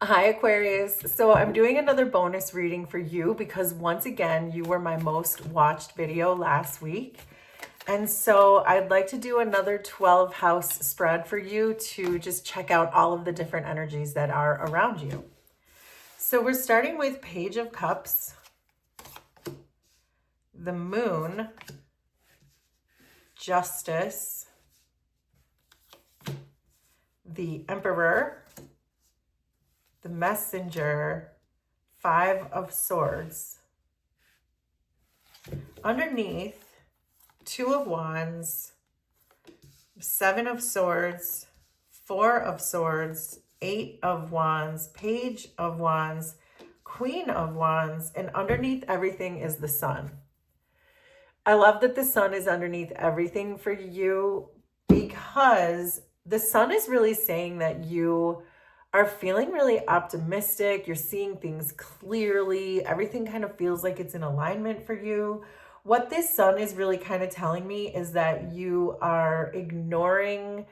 Hi, Aquarius. So I'm doing another bonus reading for you because once again, you were my most watched video last week. And so I'd like to do another 12 house spread for you to just check out all of the different energies that are around you. So we're starting with Page of Cups, the Moon, Justice, the Emperor, the Messenger, Five of Swords. Underneath, Two of Wands, Seven of Swords, Four of Swords, Eight of Wands, Page of Wands, Queen of Wands, and underneath everything is the Sun. I love that the Sun is underneath everything for you because the Sun is really saying that you are feeling really optimistic. You're seeing things clearly. Everything kind of feels like it's in alignment for you. What this Sun is really kind of telling me is that you are ignoring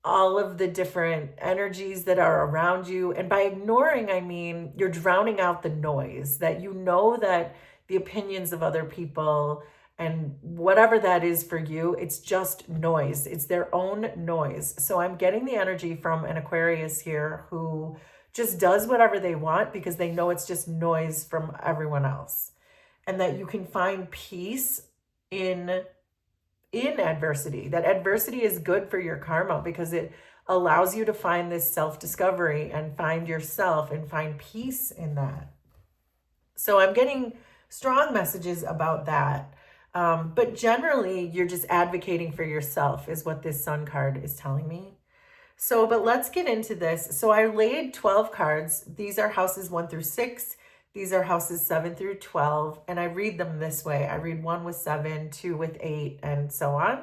all of the different energies that are around you. And by ignoring, I mean you're drowning out the noise, that you know that the opinions of other people and whatever that is for you, it's just noise. It's their own noise. So I'm getting the energy from an Aquarius here who just does whatever they want because they know it's just noise from everyone else. And that you can find peace in adversity. That adversity is good for your karma because it allows you to find this self-discovery and find yourself and find peace in that. So I'm getting strong messages about that. But generally, you're just advocating for yourself is what this Sun card is telling me. So, but let's get into this. So I laid 12 cards. These are houses 1 through 6. These are houses 7 through 12. And I read them this way. I read 1 with 7, 2 with 8, and so on.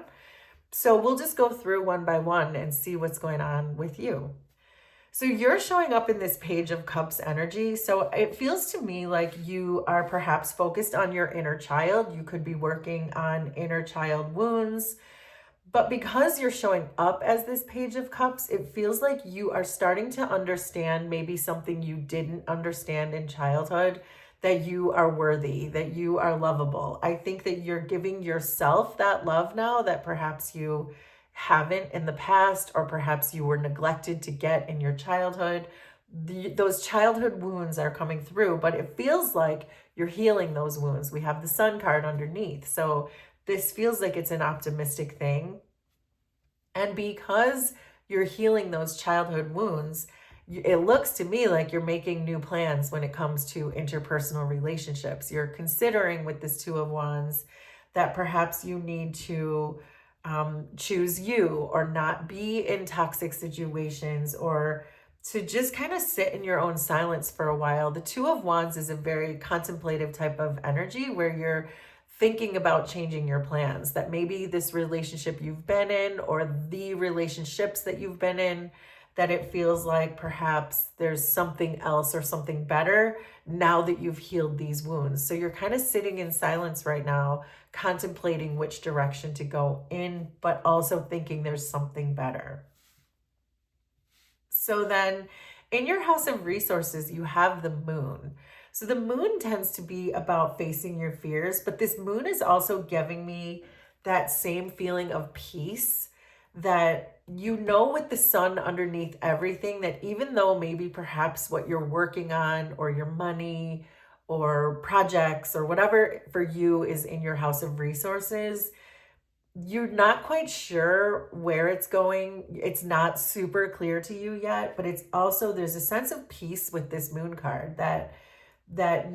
So we'll just go through one by one and see what's going on with you. So you're showing up in this Page of Cups energy. So it feels to me like you are perhaps focused on your inner child. You could be working on inner child wounds. But because you're showing up as this Page of Cups, it feels like you are starting to understand maybe something you didn't understand in childhood, that you are worthy, that you are lovable. I think that you're giving yourself that love now that perhaps you haven't in the past, or perhaps you were neglected to get in your childhood. Those childhood wounds are coming through, but it feels like you're healing those wounds. We have the Sun card underneath. So this feels like it's an optimistic thing. And because you're healing those childhood wounds, it looks to me like you're making new plans when it comes to interpersonal relationships. You're considering with this Two of Wands that perhaps you need to choose you or not be in toxic situations, or to just kind of sit in your own silence for a while. The Two of Wands is a very contemplative type of energy where you're thinking about changing your plans, that maybe this relationship you've been in or the relationships that you've been in, that it feels like perhaps there's something else or something better now that you've healed these wounds. So you're kind of sitting in silence right now, contemplating which direction to go in, but also thinking there's something better. So then in your house of resources, you have the Moon. So the Moon tends to be about facing your fears, but this Moon is also giving me that same feeling of peace, that you know with the Sun underneath everything, that even though maybe perhaps what you're working on or your money or projects or whatever for you is in your house of resources, you're not quite sure where it's going. It's not super clear to you yet, but it's also, there's a sense of peace with this Moon card, that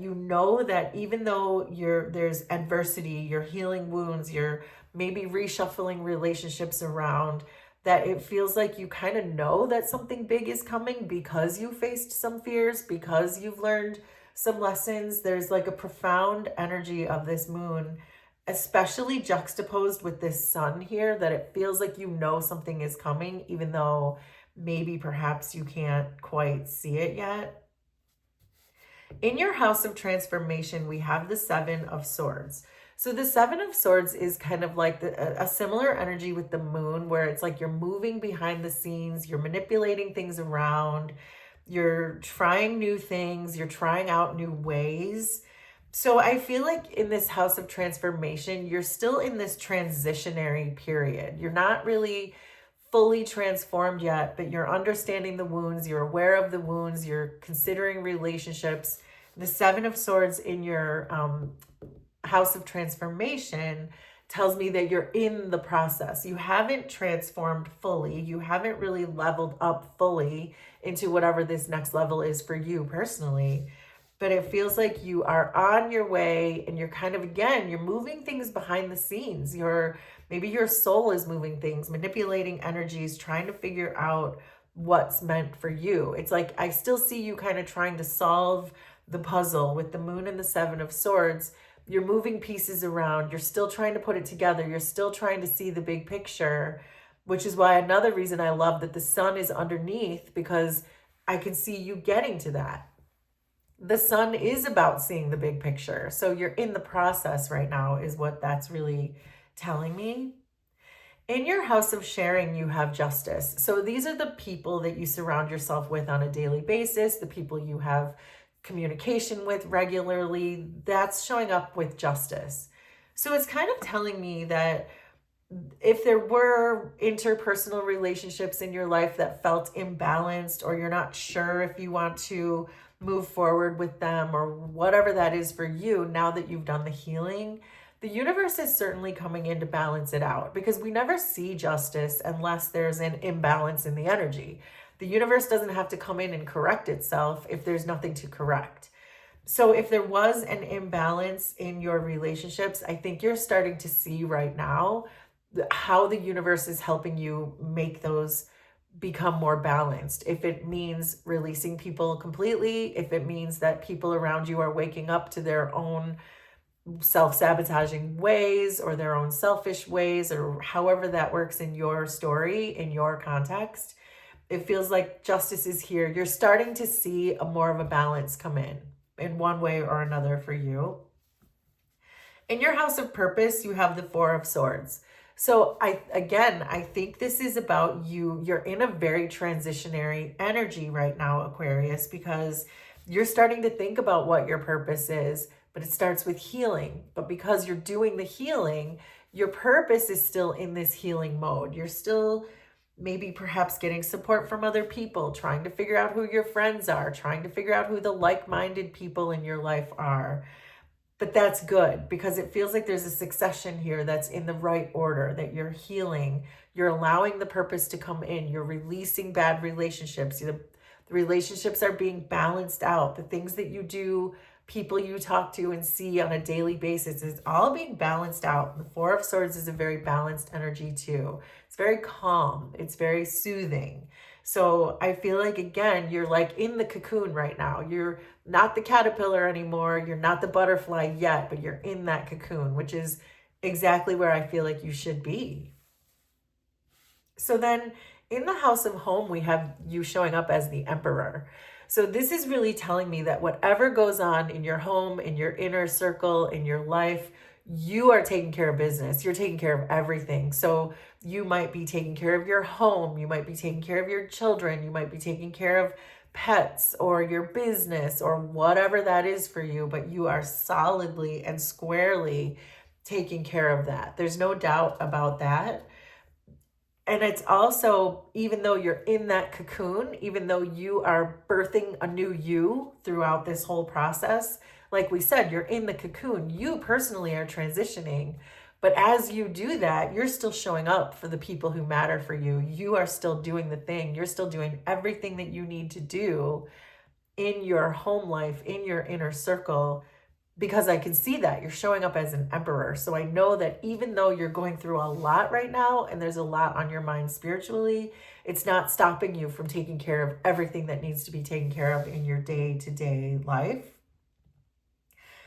you know that even though there's adversity, you're healing wounds, you're maybe reshuffling relationships around, that it feels like you kind of know that something big is coming because you faced some fears, because you've learned some lessons. There's like a profound energy of this Moon, especially juxtaposed with this Sun here, that it feels like you know something is coming, even though maybe perhaps you can't quite see it yet. In your house of transformation, we have the Seven of Swords. So the Seven of Swords is kind of like a similar energy with the Moon, where it's like you're moving behind the scenes, you're manipulating things around, You're trying new things. You're trying out new ways. So I feel like in this house of transformation, you're still in this transitionary period. You're not really fully transformed yet, but you're understanding the wounds, you're aware of the wounds, you're considering relationships. The Seven of Swords in your house of transformation tells me that you're in the process. You haven't transformed fully. You haven't really leveled up fully into whatever this next level is for you personally. But it feels like you are on your way and you're kind of, again, you're moving things behind the scenes. Maybe your soul is moving things, manipulating energies, trying to figure out what's meant for you. It's like I still see you kind of trying to solve the puzzle with the Moon and the Seven of Swords. You're moving pieces around. You're still trying to put it together. You're still trying to see the big picture, which is why another reason I love that the sun is underneath, because I can see you getting to that. The sun is about seeing the big picture. So you're in the process right now is what that's really telling me. In your house of sharing, you have justice. So these are the people that you surround yourself with on a daily basis, the people you have communication with regularly. That's showing up with justice. So it's kind of telling me that if there were interpersonal relationships in your life that felt imbalanced, or you're not sure if you want to move forward with them or whatever that is for you, now that you've done the healing, the universe is certainly coming in to balance it out, because we never see justice unless there's an imbalance in the energy. The universe doesn't have to come in and correct itself if there's nothing to correct. So if there was an imbalance in your relationships, I think you're starting to see right now how the universe is helping you make those become more balanced. If it means releasing people completely, if it means that people around you are waking up to their own self-sabotaging ways or their own selfish ways, or however that works in your story, in your context, it feels like justice is here. You're starting to see more of a balance come in one way or another for you. In your house of purpose, you have the Four of Swords. So I think this is about you. You're in a very transitionary energy right now, Aquarius, because you're starting to think about what your purpose is, but it starts with healing. But because you're doing the healing, your purpose is still in this healing mode. You're still maybe perhaps getting support from other people, trying to figure out who your friends are, trying to figure out who the like-minded people in your life are. But that's good, because it feels like there's a succession here that's in the right order, that you're healing, you're allowing the purpose to come in, you're releasing bad relationships. The relationships are being balanced out. The things that you do, people you talk to and see on a daily basis, is all being balanced out. The Four of Swords is a very balanced energy too. It's very calm. It's very soothing. So I feel like, again, you're like in the cocoon right now. You're not the caterpillar anymore. You're not the butterfly yet, but you're in that cocoon, which is exactly where I feel like you should be. So then in the house of home, we have you showing up as the Emperor. So this is really telling me that whatever goes on in your home, in your inner circle, in your life, you are taking care of business. You're taking care of everything. So you might be taking care of your home. You might be taking care of your children. You might be taking care of pets or your business or whatever that is for you, but you are solidly and squarely taking care of that. There's no doubt about that. And it's also, even though you're in that cocoon, even though you are birthing a new you throughout this whole process, like we said, you're in the cocoon. You personally are transitioning. But as you do that, you're still showing up for the people who matter for you. You are still doing the thing. You're still doing everything that you need to do in your home life, in your inner circle, because I can see that you're showing up as an emperor. So I know that even though you're going through a lot right now and there's a lot on your mind spiritually, it's not stopping you from taking care of everything that needs to be taken care of in your day-to-day life.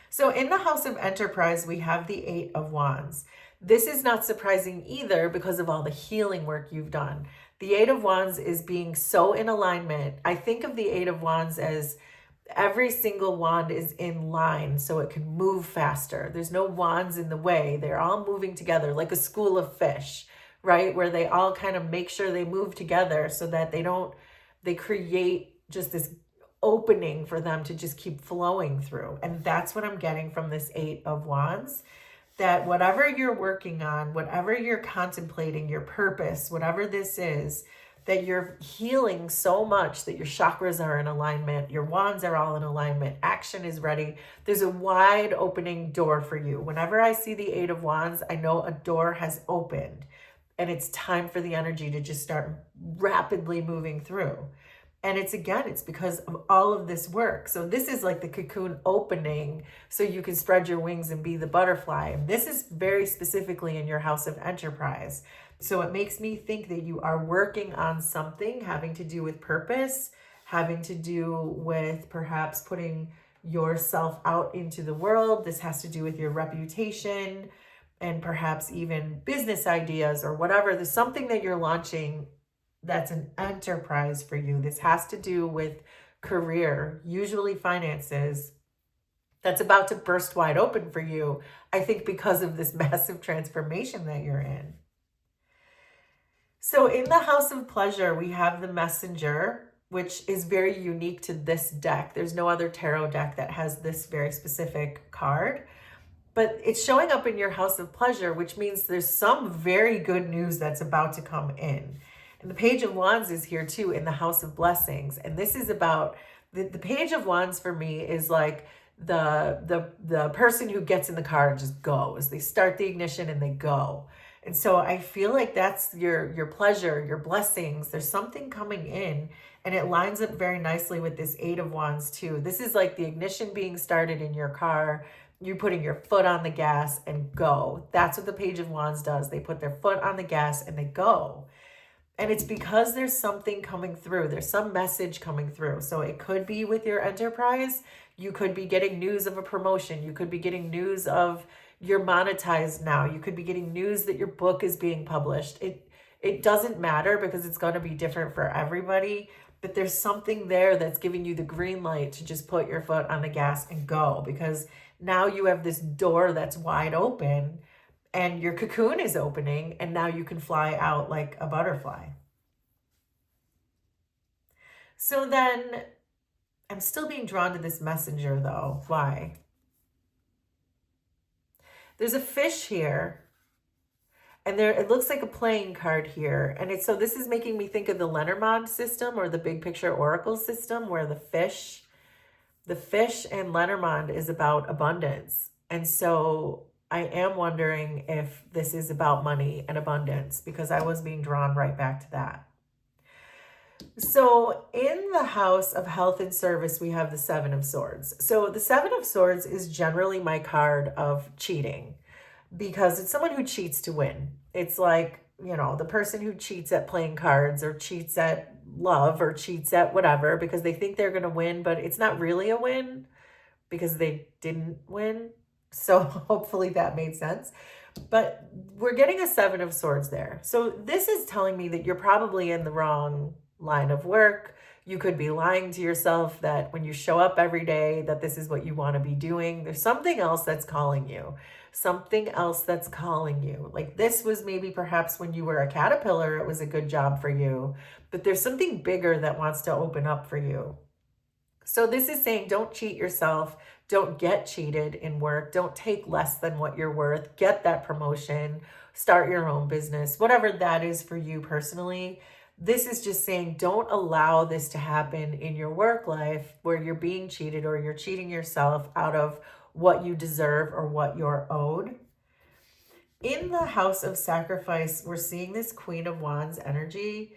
So in the house of enterprise, we have the Eight of Wands. This is not surprising either because of all the healing work you've done. The Eight of Wands is being so in alignment. I think of the Eight of Wands as every single wand is in line so it can move faster. There's no wands in the way. They're all moving together like a school of fish, right? Where they all kind of make sure they move together so that they create just this opening for them to just keep flowing through. And that's what I'm getting from this Eight of Wands, that whatever you're working on, whatever you're contemplating, your purpose, whatever this is, that you're healing so much that your chakras are in alignment, your wands are all in alignment, action is ready. There's a wide opening door for you. Whenever I see the Eight of Wands, I know a door has opened and it's time for the energy to just start rapidly moving through. And it's because of all of this work. So this is like the cocoon opening so you can spread your wings and be the butterfly. And this is very specifically in your house of enterprise. So it makes me think that you are working on something having to do with purpose, having to do with perhaps putting yourself out into the world. This has to do with your reputation and perhaps even business ideas or whatever. There's something that you're launching that's an enterprise for you. This has to do with career, usually finances, that's about to burst wide open for you, I think, because of this massive transformation that you're in. So in the house of pleasure, we have the messenger, which is very unique to this deck. There's no other tarot deck that has this very specific card, but it's showing up in your house of pleasure, which means there's some very good news that's about to come in. And the Page of Wands is here too in the house of blessings. And this is about the Page of Wands for me is like the person who gets in the car and just goes. They start the ignition and they go. And so I feel like that's your pleasure, your blessings. There's something coming in, and it lines up very nicely with this Eight of Wands too. This is like the ignition being started in your car. You putting your foot on the gas and go. That's what the Page of Wands does. They put their foot on the gas and they go. And it's because there's something coming through. There's some message coming through. So it could be with your enterprise. You could be getting news of a promotion. You could be getting news of you're monetized now. You could be getting news that your book is being published. It doesn't matter because it's going to be different for everybody. But there's something there that's giving you the green light to just put your foot on the gas and go. Because now you have this door that's wide open. And your cocoon is opening, and now you can fly out like a butterfly. So then I'm still being drawn to this messenger though. Why? There's a fish here, and it looks like a playing card here. And so this is making me think of the Lenormand system or the Big Picture Oracle system, where the fish and Lenormand is about abundance. And so I am wondering if this is about money and abundance, because I was being drawn right back to that. So in the house of health and service, we have the Seven of Swords. So the Seven of Swords is generally my card of cheating, because it's someone who cheats to win. It's like, the person who cheats at playing cards or cheats at love or cheats at whatever because they think they're going to win, but it's not really a win because they didn't win. So hopefully that made sense. But we're getting a Seven of Swords there. So this is telling me that you're probably in the wrong line of work. You could be lying to yourself that when you show up every day, that this is what you want to be doing. There's something else that's calling you. Something else that's calling you. Like this was maybe perhaps when you were a caterpillar, it was a good job for you. But there's something bigger that wants to open up for you. So this is saying don't cheat yourself. Don't get cheated in work. Don't take less than what you're worth. Get that promotion. Start your own business. Whatever that is for you personally. This is just saying don't allow this to happen in your work life where you're being cheated or you're cheating yourself out of what you deserve or what you're owed. In the house of sacrifice, we're seeing this Queen of Wands energy.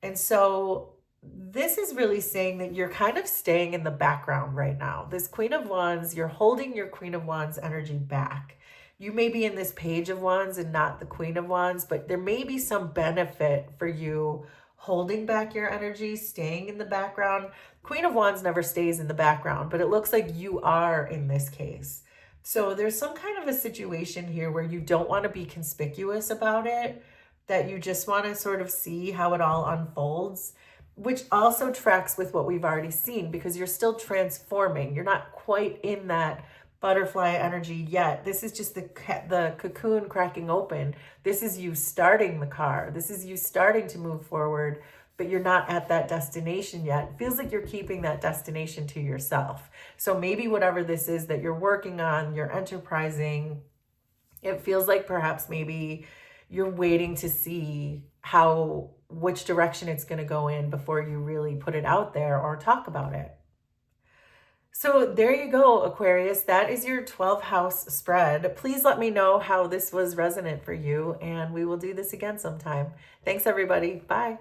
And so this is really saying that you're kind of staying in the background right now. This Queen of Wands, you're holding your Queen of Wands energy back. You may be in this Page of Wands and not the Queen of Wands, but there may be some benefit for you holding back your energy, staying in the background. Queen of Wands never stays in the background, but it looks like you are in this case. So there's some kind of a situation here where you don't want to be conspicuous about it, that you just want to sort of see how it all unfolds, which also tracks with what we've already seen because you're still transforming. You're not quite in that butterfly energy yet. This is just the cocoon cracking open. This is you starting the car. This is you starting to move forward but you're not at that destination yet. It feels like you're keeping that destination to yourself. So maybe whatever this is that you're working on, you're enterprising, it feels like perhaps maybe you're waiting to see which direction it's going to go in before you really put it out there or talk about it. So there you go, Aquarius. That is your 12 house spread. Please let me know how this was resonant for you, and we will do this again sometime. Thanks, everybody. Bye.